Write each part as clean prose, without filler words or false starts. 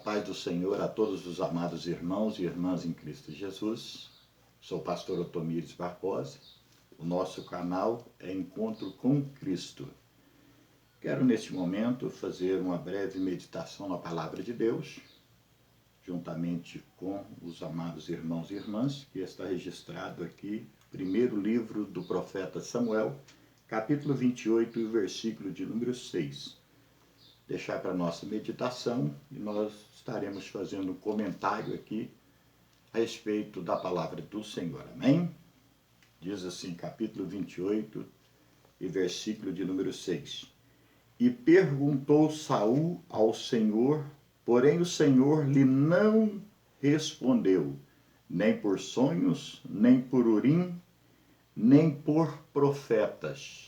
paz do Senhor a todos os amados irmãos e irmãs em Cristo Jesus. Sou o pastor Otomires Barbosa. O nosso canal é Encontro com Cristo. Quero neste momento fazer uma breve meditação na Palavra de Deus, juntamente com os amados irmãos e irmãs, que está registrado aqui, primeiro livro do profeta Samuel, capítulo 28, e versículo de número 6. Deixar para nossa meditação e nós estaremos fazendo um comentário aqui a respeito da palavra do Senhor. Amém? Diz assim, capítulo 28 e versículo de número 6. E perguntou Saul ao Senhor, porém o Senhor lhe não respondeu, nem por sonhos, nem por Urim, nem por profetas.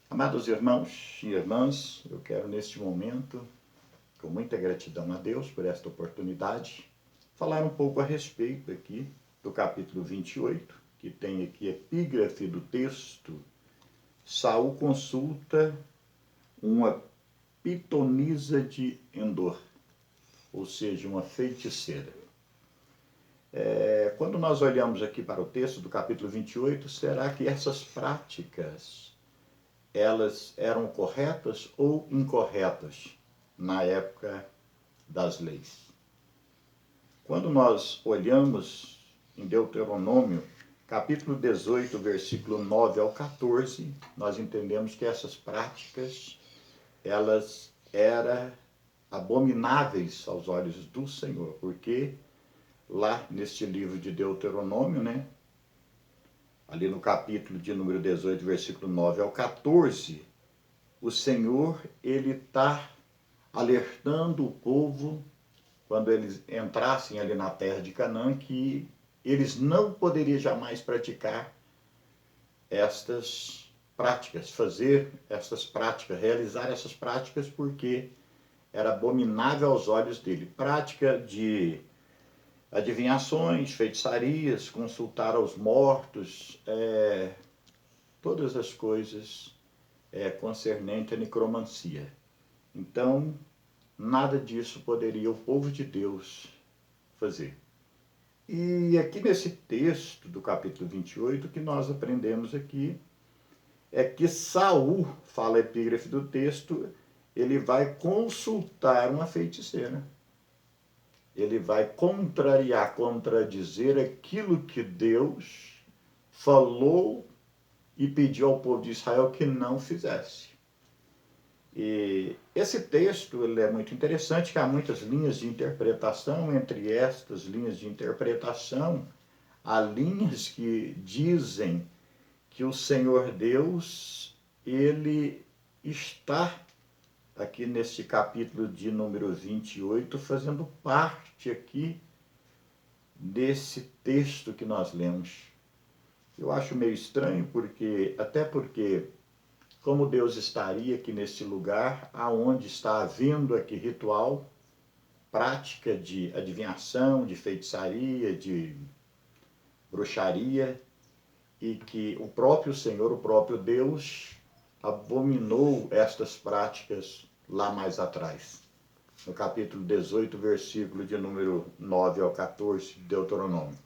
Amados irmãos e irmãs, eu quero neste momento, com muita gratidão a Deus por esta oportunidade, falar um pouco a respeito aqui do capítulo 28, que tem aqui epígrafe do texto. Saul consulta uma pitonisa de Endor, ou seja, uma feiticeira. Quando nós olhamos aqui para o texto do capítulo 28, será que essas práticas elas eram corretas ou incorretas na época das leis? Quando nós olhamos em Deuteronômio, capítulo 18, versículo 9 ao 14, nós entendemos que essas práticas, elas eram abomináveis aos olhos do Senhor, porque lá neste livro de Deuteronômio, ali no capítulo de número 18, versículo 9 ao 14, o Senhor, ele está alertando o povo, quando eles entrassem ali na terra de Canaã, que eles não poderiam jamais praticar estas práticas, fazer essas práticas, realizar essas práticas, porque era abominável aos olhos dele. Prática de adivinhações, feitiçarias, consultar aos mortos, todas as coisas concernentes à necromancia. Então, nada disso poderia o povo de Deus fazer. E aqui nesse texto do capítulo 28, o que nós aprendemos aqui é que Saul, fala a epígrafe do texto, ele vai consultar uma feiticeira. Ele vai contrariar, contradizer aquilo que Deus falou e pediu ao povo de Israel que não fizesse. E esse texto ele é muito interessante, que há muitas linhas de interpretação. Entre estas linhas de interpretação, há linhas que dizem que o Senhor Deus, ele está aqui nesse capítulo de número 28, fazendo parte aqui desse texto que nós lemos. Eu acho meio estranho, até porque como Deus estaria aqui neste lugar, aonde está havendo aqui ritual, prática de adivinhação, de feitiçaria, de bruxaria, e que o próprio Senhor, o próprio Deus, abominou estas práticas lá mais atrás. No capítulo 18, versículo de número 9 ao 14 de Deuteronômio.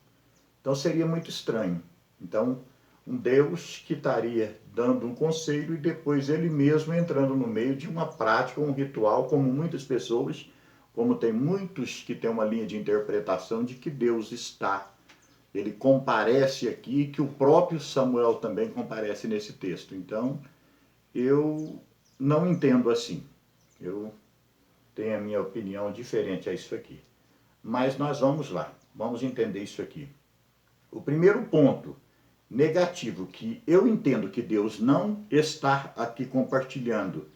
Então seria muito estranho. Então, um Deus que estaria dando um conselho e depois ele mesmo entrando no meio de uma prática, um ritual, como muitas pessoas, como tem muitos que têm uma linha de interpretação de que Deus está. Ele comparece aqui, que o próprio Samuel também comparece nesse texto. Então, eu não entendo assim. Eu tenho a minha opinião diferente a isso aqui. Mas nós vamos lá, vamos entender isso aqui. O primeiro ponto negativo, que eu entendo que Deus não está aqui compartilhando,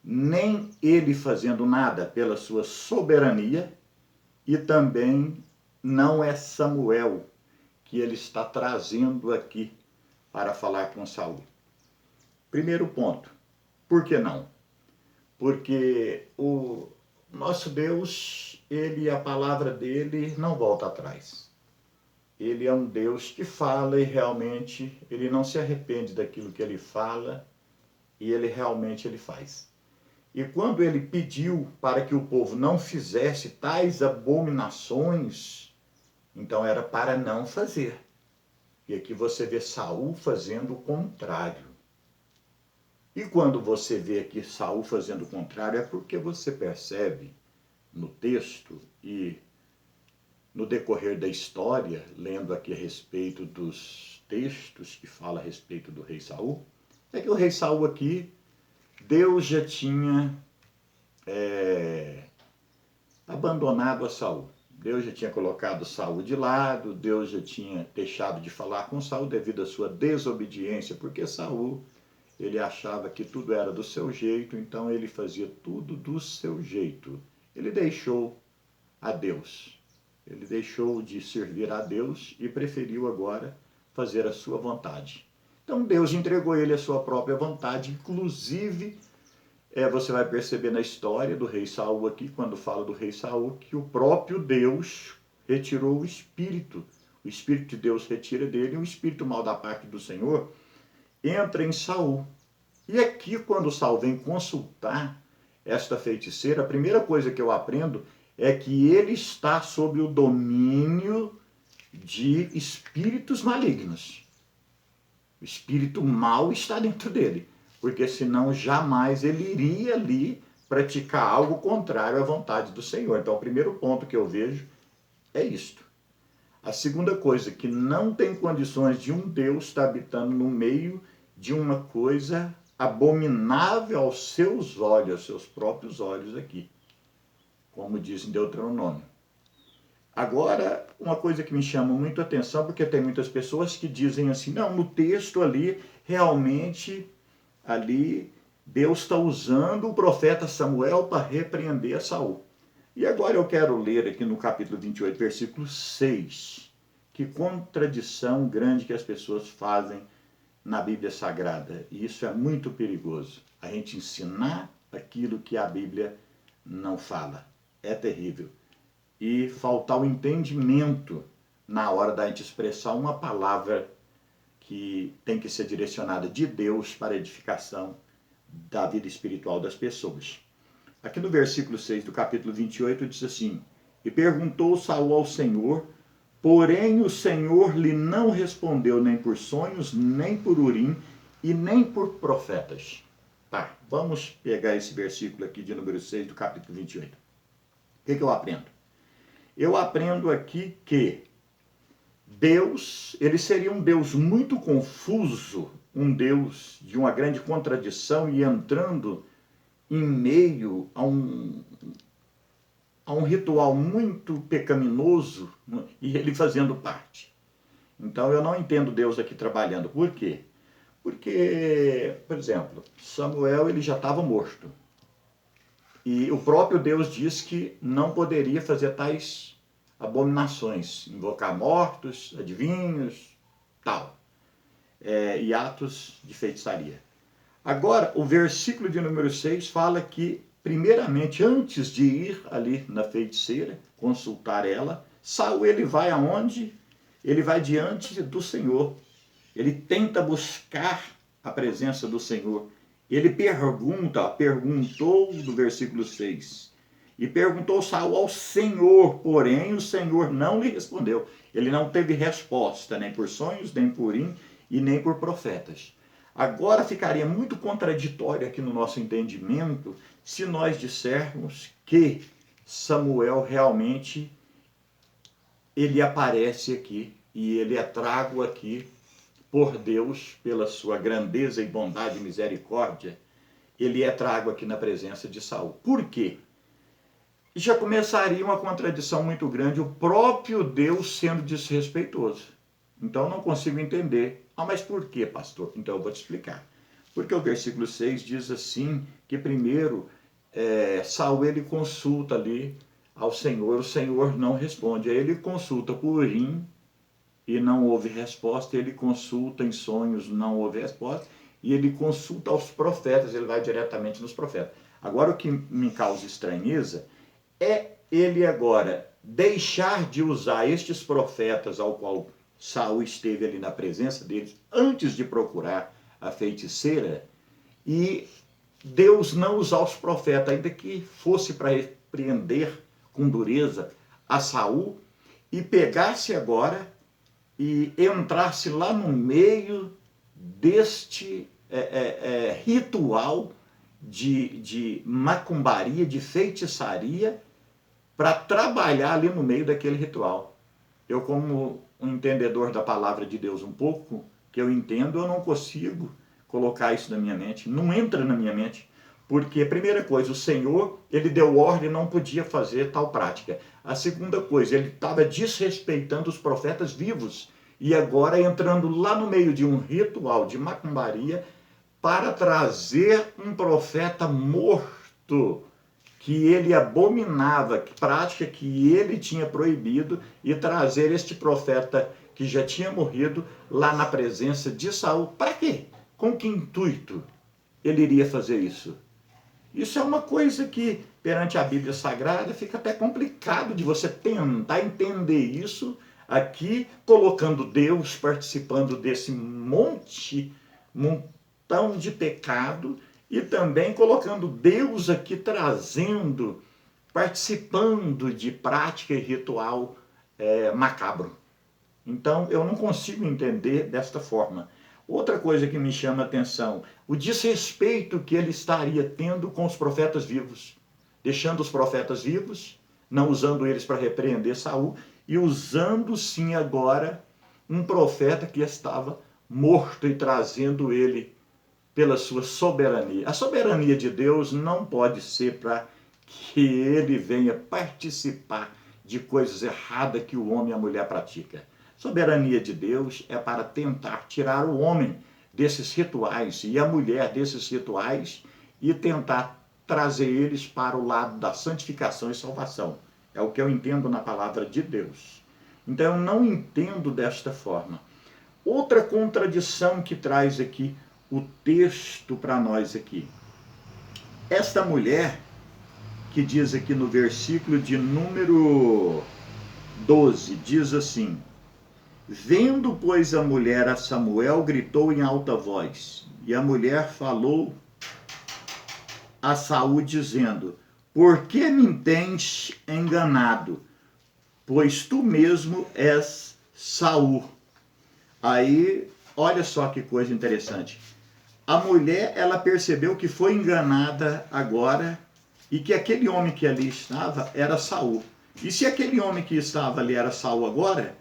nem ele fazendo nada pela sua soberania, e também não é Samuel que ele está trazendo aqui para falar com Saul. Primeiro ponto, por que não? Porque o nosso Deus, a palavra dele não volta atrás. Ele é um Deus que fala e realmente ele não se arrepende daquilo que ele fala e ele realmente faz. E quando ele pediu para que o povo não fizesse tais abominações, então era para não fazer. E aqui você vê Saul fazendo o contrário. E quando você vê aqui Saul fazendo o contrário, é porque você percebe no texto e no decorrer da história, lendo aqui a respeito dos textos que falam a respeito do rei Saul, é que o rei Saul aqui, Deus já tinha abandonado a Saul. Deus já tinha colocado Saul de lado, Deus já tinha deixado de falar com Saul devido à sua desobediência, porque Saul, ele achava que tudo era do seu jeito, então ele fazia tudo do seu jeito. Ele deixou a Deus. Ele deixou de servir a Deus e preferiu agora fazer a sua vontade. Então Deus entregou ele a sua própria vontade, inclusive você vai perceber na história do rei Saul aqui, quando fala do rei Saul, que o próprio Deus retirou o Espírito de Deus retira dele, e o espírito mau da parte do Senhor entra em Saul. E aqui, quando Saul vem consultar esta feiticeira, a primeira coisa que eu aprendo é que ele está sob o domínio de espíritos malignos. O espírito mau está dentro dele, porque senão jamais ele iria ali praticar algo contrário à vontade do Senhor. Então, o primeiro ponto que eu vejo é isto. A segunda coisa, que não tem condições de um Deus estar habitando no meio de uma coisa abominável aos seus olhos, aos seus próprios olhos aqui, como diz em Deuteronômio. Agora, uma coisa que me chama muito a atenção, porque tem muitas pessoas que dizem assim, não, no texto ali, realmente, ali, Deus está usando o profeta Samuel para repreender Saul. E agora eu quero ler aqui no capítulo 28, versículo 6, que contradição grande que as pessoas fazem na Bíblia Sagrada. E isso é muito perigoso. A gente ensinar aquilo que a Bíblia não fala. É terrível. E faltar o entendimento na hora da gente expressar uma palavra que tem que ser direcionada de Deus para a edificação da vida espiritual das pessoas. Aqui no versículo 6 do capítulo 28 diz assim, e perguntou Saul ao Senhor, porém o Senhor lhe não respondeu nem por sonhos, nem por Urim e nem por profetas. Tá, vamos pegar esse versículo aqui de número 6 do capítulo 28. O que eu aprendo? Eu aprendo aqui que Deus, ele seria um Deus muito confuso, um Deus de uma grande contradição e entrando em meio a um ritual muito pecaminoso e ele fazendo parte. Então eu não entendo Deus aqui trabalhando. Por quê? Porque, por exemplo, Samuel ele já estava morto. E o próprio Deus diz que não poderia fazer tais abominações, invocar mortos, adivinhos, tal, e atos de feitiçaria. Agora, o versículo de número 6 fala que, primeiramente, antes de ir ali na feiticeira, consultar ela, Saul ele vai aonde? Ele vai diante do Senhor. Ele tenta buscar a presença do Senhor. Ele perguntou do versículo 6, e perguntou Saul ao Senhor, porém o Senhor não lhe respondeu. Ele não teve resposta, nem por sonhos, nem por Urim e nem por profetas. Agora ficaria muito contraditório aqui no nosso entendimento se nós dissermos que Samuel realmente ele aparece aqui e ele é trago aqui por Deus, pela sua grandeza e bondade e misericórdia, ele é trago aqui na presença de Saul. Por quê? Já começaria uma contradição muito grande, o próprio Deus sendo desrespeitoso. Então eu não consigo entender. Ah, mas por quê, pastor? Então eu vou te explicar. Porque o versículo 6 diz assim, que primeiro Saul ele consulta ali ao Senhor, o Senhor não responde. Aí ele consulta por Urim, e não houve resposta, ele consulta em sonhos, não houve resposta, e ele consulta aos profetas, ele vai diretamente nos profetas. Agora o que me causa estranheza é ele agora deixar de usar estes profetas ao qual Saul esteve ali na presença deles, antes de procurar a feiticeira, e Deus não usar os profetas, ainda que fosse para repreender com dureza a Saul, e pegasse agora e entrasse lá no meio deste ritual de macumbaria, de feitiçaria, para trabalhar ali no meio daquele ritual. Eu, como um entendedor da palavra de Deus um pouco, que eu entendo, eu não consigo colocar isso na minha mente, não entra na minha mente, porque, primeira coisa, o Senhor, ele deu ordem, não podia fazer tal prática. A segunda coisa, ele estava desrespeitando os profetas vivos, e agora entrando lá no meio de um ritual de macumbaria, para trazer um profeta morto, que ele abominava, prática que ele tinha proibido, e trazer este profeta que já tinha morrido lá na presença de Saul. Para quê? Com que intuito ele iria fazer isso? Isso é uma coisa que, perante a Bíblia Sagrada, fica até complicado de você tentar entender isso aqui, colocando Deus participando desse montão de pecado, e também colocando Deus aqui trazendo, participando de prática e ritual macabro. Então, eu não consigo entender desta forma. Outra coisa que me chama a atenção, o desrespeito que ele estaria tendo com os profetas vivos, deixando os profetas vivos, não usando eles para repreender Saul, e usando sim agora um profeta que estava morto e trazendo ele pela sua soberania. A soberania de Deus não pode ser para que ele venha participar de coisas erradas que o homem e a mulher praticam. Soberania de Deus é para tentar tirar o homem desses rituais e a mulher desses rituais e tentar trazer eles para o lado da santificação e salvação. É o que eu entendo na palavra de Deus. Então eu não entendo desta forma. Outra contradição que traz aqui o texto para nós aqui. Esta mulher, que diz aqui no versículo de número 12, diz assim: vendo, pois, a mulher a Samuel, gritou em alta voz, e a mulher falou a Saul, dizendo: por que me tens enganado? Pois tu mesmo és Saul. Aí, olha só que coisa interessante. A mulher, ela percebeu que foi enganada agora e que aquele homem que ali estava era Saul. E se aquele homem que estava ali era Saul agora,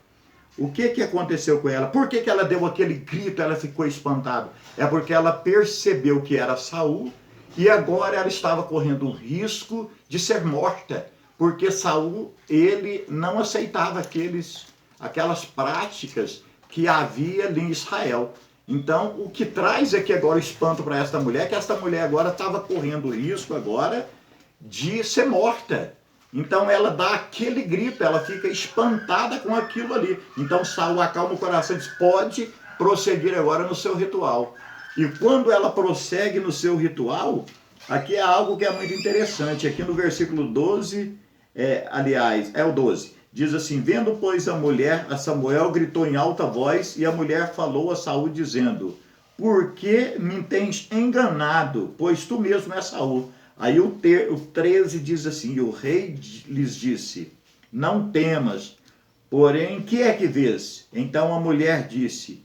o que aconteceu com ela? Por que ela deu aquele grito, ela ficou espantada? É porque ela percebeu que era Saul e agora ela estava correndo um risco de ser morta, porque Saul, ele não aceitava aquelas práticas que havia ali em Israel. Então, o que traz aqui agora espanto para esta mulher, é que esta mulher agora estava correndo risco agora de ser morta. Então ela dá aquele grito, ela fica espantada com aquilo ali. Então Saul acalma o coração e diz: pode prosseguir agora no seu ritual. E quando ela prossegue no seu ritual, aqui é algo que é muito interessante. Aqui no versículo 12, aliás, é o 12. Diz assim: vendo, pois, a mulher a Samuel, gritou em alta voz, e a mulher falou a Saul, dizendo: por que me tens enganado? Pois tu mesmo és Saul. Aí o 13 diz assim: e o rei lhes disse: não temas, porém, que é que vês? Então a mulher disse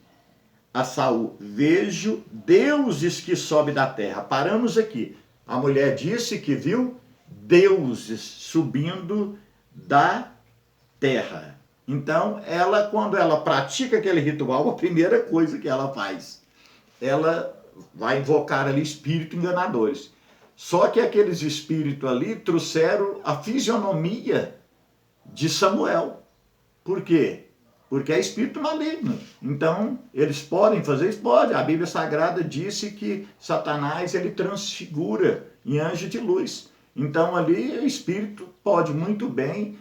a Saul: vejo deuses que sobem da terra. Paramos aqui. A mulher disse que viu deuses subindo da terra. Então, ela, quando ela pratica aquele ritual, a primeira coisa que ela faz, ela vai invocar ali espíritos enganadores. Só que aqueles espíritos ali trouxeram a fisionomia de Samuel. Por quê? Porque é espírito maligno. Então, eles podem fazer isso? Pode. A Bíblia Sagrada disse que Satanás, ele transfigura em anjo de luz. Então, ali, o espírito pode muito bem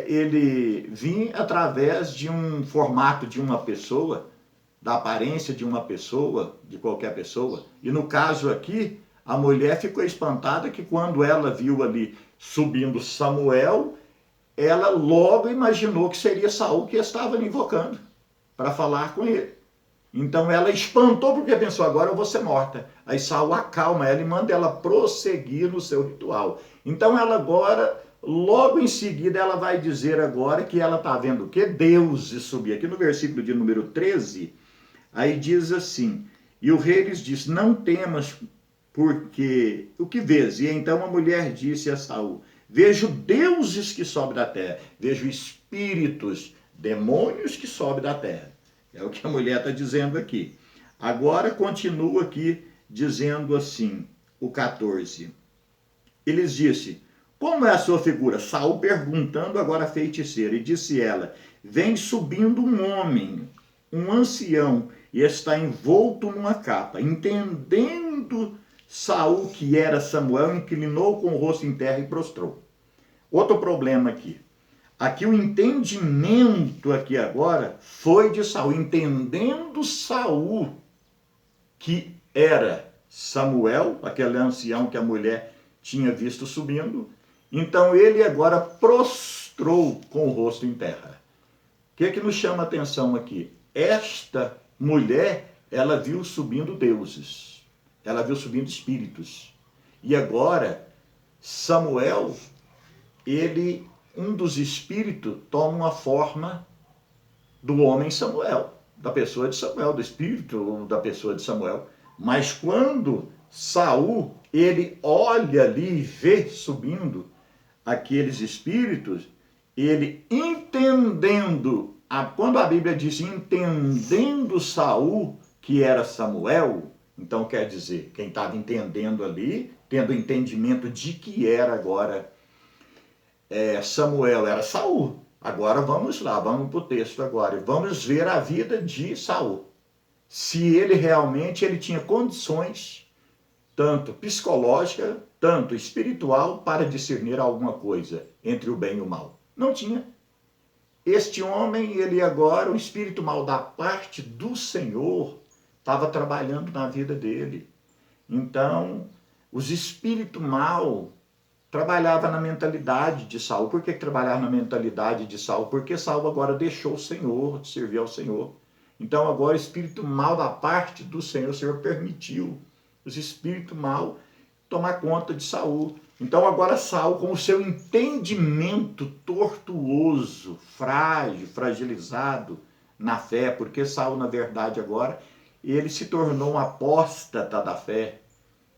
ele vir através de um formato de uma pessoa, da aparência de uma pessoa, de qualquer pessoa. E no caso aqui, a mulher ficou espantada que quando ela viu ali subindo Samuel, ela logo imaginou que seria Saul que estava ali invocando para falar com ele. Então ela espantou porque pensou, agora eu vou ser morta. Aí Saul acalma ela e manda ela prosseguir no seu ritual. Então ela agora, logo em seguida, ela vai dizer agora que ela está vendo o quê? Deuses subir. Aqui no versículo de número 13, aí diz assim, e o rei lhes disse, não temas, porque o que vês? E então a mulher disse a Saul, vejo deuses que sobem da terra, vejo espíritos, demônios que sobem da terra. É o que a mulher está dizendo aqui. Agora continua aqui dizendo assim, o 14. Eles disse, como é a sua figura? Saul perguntando agora a feiticeira. E disse ela, vem subindo um homem, um ancião, e está envolto numa capa. Entendendo Saul que era Samuel, inclinou com o rosto em terra e prostrou. Outro problema aqui. Aqui o entendimento aqui agora foi de Saul, entendendo Saul que era Samuel, aquele ancião que a mulher tinha visto subindo, então ele agora prostrou com o rosto em terra. O que é que nos chama a atenção aqui? Esta mulher, ela viu subindo deuses, ela viu subindo espíritos. E agora, Samuel, um dos espíritos toma uma forma do homem Samuel, da pessoa de Samuel, do espírito da pessoa de Samuel. Mas quando Saul, ele olha ali e vê subindo aqueles espíritos, ele entendendo, quando a Bíblia diz entendendo Saul que era Samuel, então quer dizer, quem estava entendendo ali, tendo entendimento de que era agora Samuel, era Saul. Agora vamos lá, vamos para o texto agora. Vamos ver a vida de Saul. Se ele realmente tinha condições, tanto psicológica, tanto espiritual, para discernir alguma coisa entre o bem e o mal. Não tinha. Este homem, ele agora, o espírito mal da parte do Senhor, estava trabalhando na vida dele. Então, os espíritos mal trabalhava na mentalidade de Saul. Por que trabalhava na mentalidade de Saul? Porque Saul agora deixou o Senhor, de servir ao Senhor. Então agora o espírito mal da parte do Senhor, o Senhor permitiu os espíritos mal tomar conta de Saul. Então agora Saul, com o seu entendimento tortuoso, frágil, fragilizado na fé, porque Saul, na verdade, agora, ele se tornou um apóstata da fé.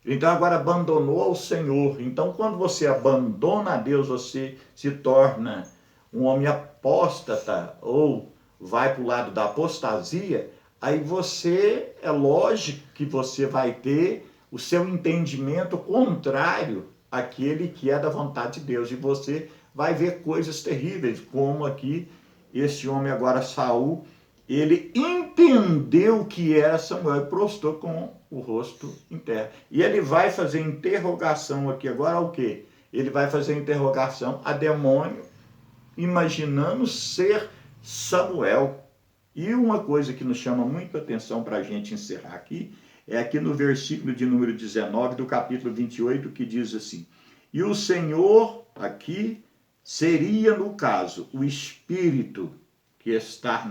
Então agora abandonou ao Senhor. Então quando você abandona a Deus, você se torna um homem apóstata ou vai para o lado da apostasia, aí você, é lógico que você vai ter o seu entendimento contrário àquele que é da vontade de Deus. E você vai ver coisas terríveis, como aqui este homem agora, Saul, ele entendeu que era Samuel e prostrou com o rosto em terra. E ele vai fazer interrogação aqui agora ao quê? Ele vai fazer interrogação a demônio, imaginando ser Samuel. E uma coisa que nos chama muito a atenção para a gente encerrar aqui, é aqui no versículo de número 19 do capítulo 28, que diz assim, e o Senhor aqui seria, no caso, o Espírito que está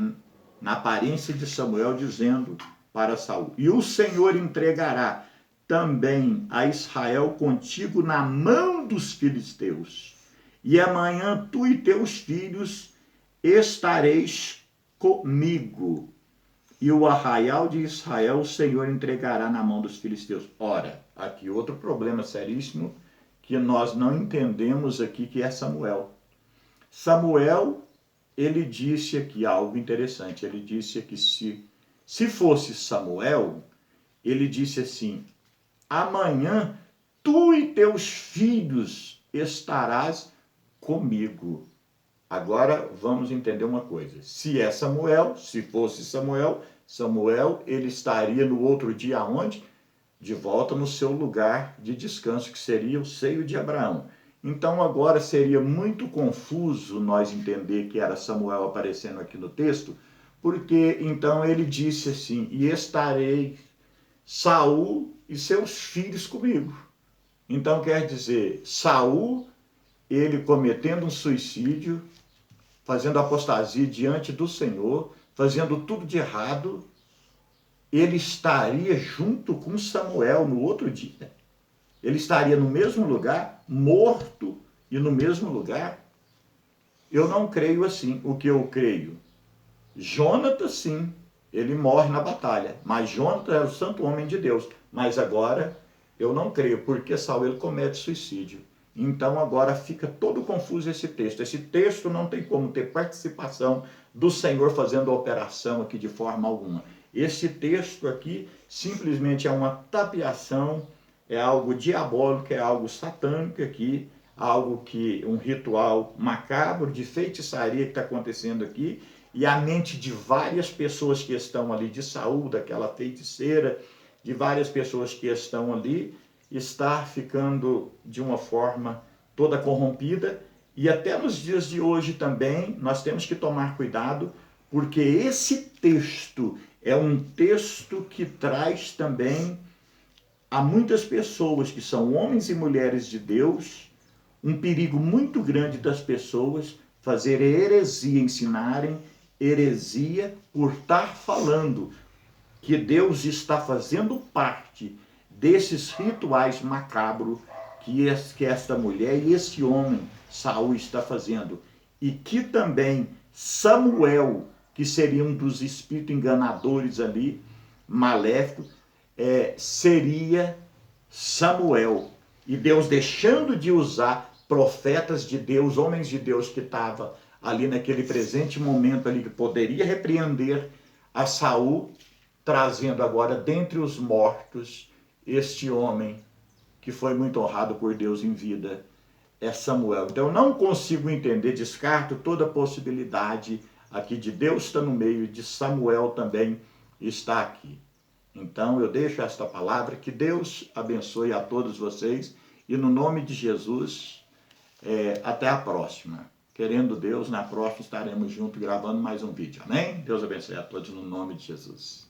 na aparência de Samuel, dizendo para Saul, e o Senhor entregará também a Israel contigo na mão dos filisteus, e amanhã tu e teus filhos estareis comigo, e o arraial de Israel o Senhor entregará na mão dos filisteus. Ora, aqui outro problema seríssimo que nós não entendemos aqui, que é Samuel. Samuel, ele disse aqui algo interessante. Ele disse que se fosse Samuel, ele disse assim, amanhã tu e teus filhos estarás comigo. Agora vamos entender uma coisa. Se é Samuel, se fosse Samuel, ele estaria no outro dia aonde? De volta no seu lugar de descanso, que seria o seio de Abraão. Então agora seria muito confuso nós entender que era Samuel aparecendo aqui no texto, porque então ele disse assim, e estarei Saul e seus filhos comigo. Então quer dizer, Saul, ele cometendo um suicídio, fazendo apostasia diante do Senhor, fazendo tudo de errado, ele estaria junto com Samuel no outro dia. Ele estaria no mesmo lugar, morto e no mesmo lugar. Eu não creio assim. O que eu creio? Jonatas, sim, ele morre na batalha, mas Jonatas era o santo homem de Deus. Mas agora eu não creio, porque Saul ele comete suicídio. Então agora fica todo confuso esse texto. Esse texto não tem como ter participação do Senhor fazendo a operação aqui de forma alguma. Esse texto aqui simplesmente é uma tapeação, é algo diabólico, é algo satânico aqui, algo que um ritual macabro de feitiçaria que está acontecendo aqui, e a mente de várias pessoas que estão ali, de Saul, daquela feiticeira, de várias pessoas que estão ali, está ficando de uma forma toda corrompida. E até nos dias de hoje também nós temos que tomar cuidado, porque esse texto é um texto que traz também a muitas pessoas que são homens e mulheres de Deus um perigo muito grande das pessoas fazerem heresia, ensinarem heresia por estar falando que Deus está fazendo parte desses rituais macabros que esta mulher e esse homem, Saul, está fazendo. E que também Samuel, que seria um dos espíritos enganadores ali, maléficos, seria Samuel. E Deus deixando de usar profetas de Deus, homens de Deus que estavam ali naquele presente momento ali, que poderia repreender a Saul, trazendo agora dentre os mortos este homem que foi muito honrado por Deus em vida, é Samuel. Então eu não consigo entender, descarto toda a possibilidade aqui de Deus estar no meio e de Samuel também estar aqui. Então eu deixo esta palavra, que Deus abençoe a todos vocês e no nome de Jesus, até a próxima. Querendo Deus, na próxima estaremos juntos gravando mais um vídeo. Amém? Deus abençoe a todos no nome de Jesus.